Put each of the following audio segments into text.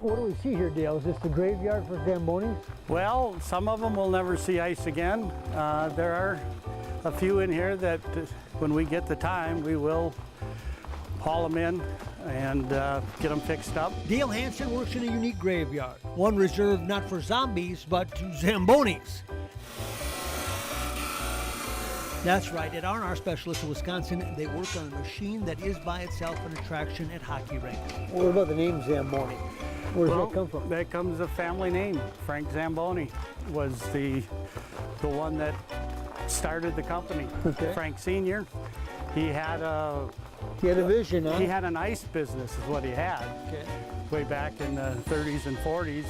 What do we see here, Dale? Is this the graveyard for Zambonis? Well, some of them will never see ice again. There are a few in here that when we get the time, we will haul them in and get them fixed up. Dale Hanson works in a unique graveyard, one reserved not for zombies, but Zambonis. That's right, at R R Specialties of Wisconsin, they work on a machine that is by itself an attraction at hockey rinks. What about the name Zamboni? Where does that come from? That comes a family name. Frank Zamboni was the one that started the company. Okay. Frank Sr. He had a vision, huh? He had an ice business is what he had. Okay. Way back in the 30s and 40s.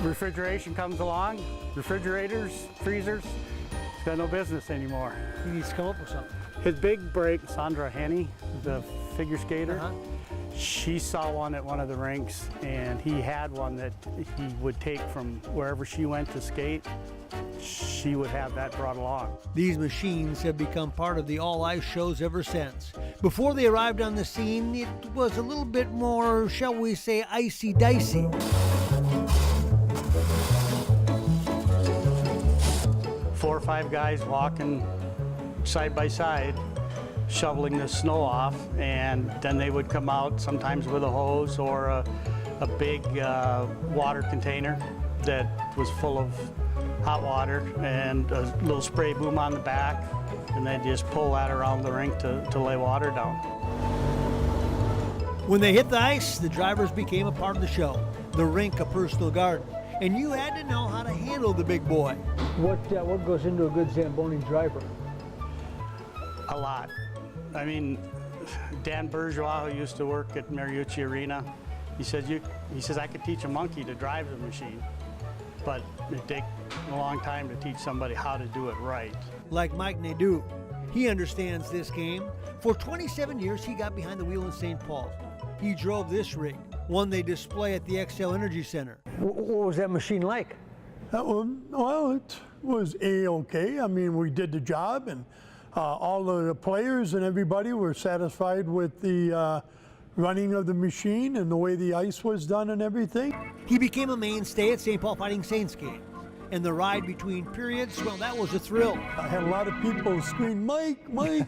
Refrigeration comes along, refrigerators, freezers, he's got no business anymore. He needs to come up with something. His big break, Sandra Henney, the figure skater, Uh-huh. she saw one at one of the rinks and he had one that he would take from wherever she went to skate. She would have that brought along. These machines have become part of the all-ice shows ever since. Before they arrived on the scene, it was a little bit more, shall we say, icy-dicey. 4 or 5 guys walking side by side, shoveling the snow off, and then they would come out sometimes with a hose or a big water container that was full of hot water and a little spray boom on the back, and they just pull that around the rink to lay water down. When they hit the ice, the drivers became a part of the show, the rink a personal garden, and you had to know how to handle the big boy. What goes into a good Zamboni driver? A lot. I mean, Dan Bourgeois, who used to work at Mariucci Arena, he says I could teach a monkey to drive the machine, but it'd take a long time to teach somebody how to do it right. Like Mike Nadeau, he understands this game. For 27 years, he got behind the wheel in St. Paul. He drove this rig, one they display at the Xcel Energy Center. What was that machine like? That one, well, it was A-okay. I mean, we did the job, and all of the players and everybody were satisfied with the running of the machine and the way the ice was done and everything. He became a mainstay at St. Paul Fighting Saints games. And the ride between periods, well, that was a thrill. I had a lot of people scream, "Mike, Mike,"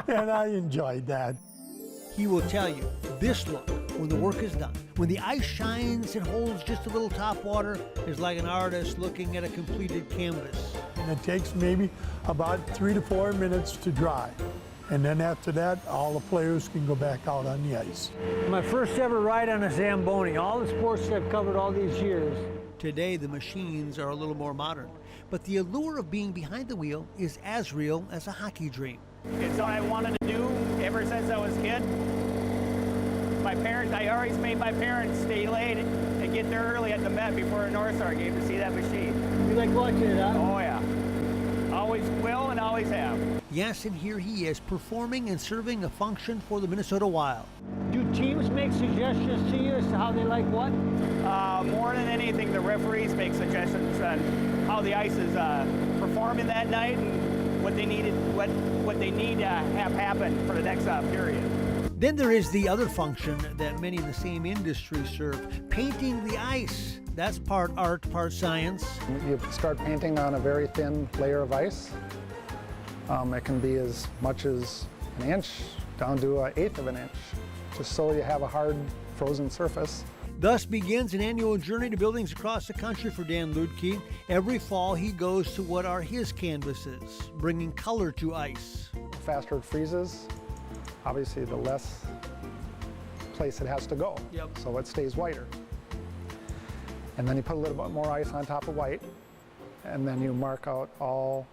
and I enjoyed that. He will tell you, this look, when the work is done, when the ice shines and holds just a little top water, is like an artist looking at a completed canvas. And it takes maybe about 3 to 4 minutes to dry. And then after that, all the players can go back out on the ice. My first ever ride on a Zamboni. All the sports I've covered all these years. Today, the machines are a little more modern, but the allure of being behind the wheel is as real as a hockey dream. It's what I wanted to do ever since I was a kid. I always made my parents stay late and get there early at the Met before a North Star game to see that machine. You like watching it, huh? Oh yeah. Always will and always have. Yes, and here he is, performing and serving a function for the Minnesota Wild. Do teams make suggestions to you as to how they like what? More than anything, the referees make suggestions on how the ice is performing that night and what they need to have happen for the next period. Then there is the other function that many in the same industry serve, painting the ice. That's part art, part science. You start painting on a very thin layer of ice. It can be as much as an inch down to 1/8 of an inch, just so you have a hard frozen surface. Thus begins an annual journey to buildings across the country for Dan Luedke. Every fall he goes to what are his canvases, bringing color to ice. The faster it freezes, obviously the less place it has to go, so it stays whiter. And then you put a little bit more ice on top of white, and then you mark out all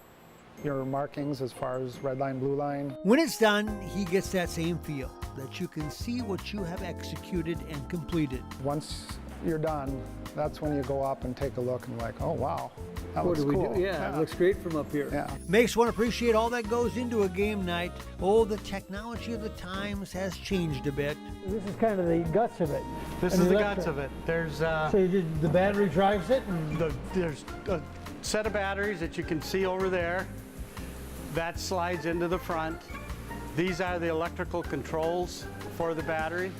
your markings as far as red line, blue line. When it's done, he gets that same feel, that you can see what you have executed and completed. Once you're done, that's when you go up and take a look and like, oh wow, that What looks do we cool. do? Yeah, it looks great from up here. Yeah. Makes one appreciate all that goes into a game night. Oh, the technology of the times has changed a bit. This is kind of the guts of it. This An is the electric. guts of it. There's So the battery drives it? And there's a set of batteries that you can see over there. That slides into the front. These are the electrical controls for the battery.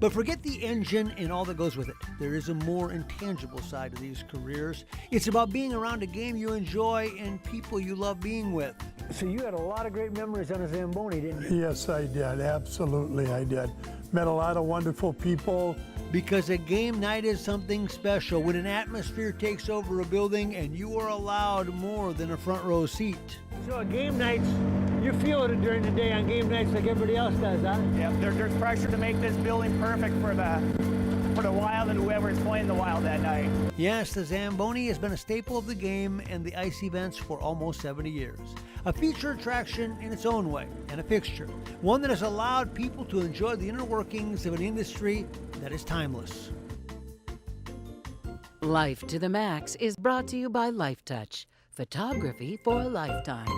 But forget the engine and all that goes with it. There is a more intangible side to these careers. It's about being around a game you enjoy and people you love being with. So you had a lot of great memories on a Zamboni, didn't you? Yes, I did. Absolutely, I did. Met a lot of wonderful people. Because a game night is something special when an atmosphere takes over a building and you are allowed more than a front row seat. So at game nights, you feel it during the day on game nights like everybody else does, huh? Yeah, there's pressure to make this building perfect for the Wild and whoever is playing the Wild that night. Yes, the Zamboni has been a staple of the game and the ice events for almost 70 years. A feature attraction in its own way and a fixture, one that has allowed people to enjoy the inner workings of an industry that is timeless. Life to the Max is brought to you by Life Touch, photography for a lifetime.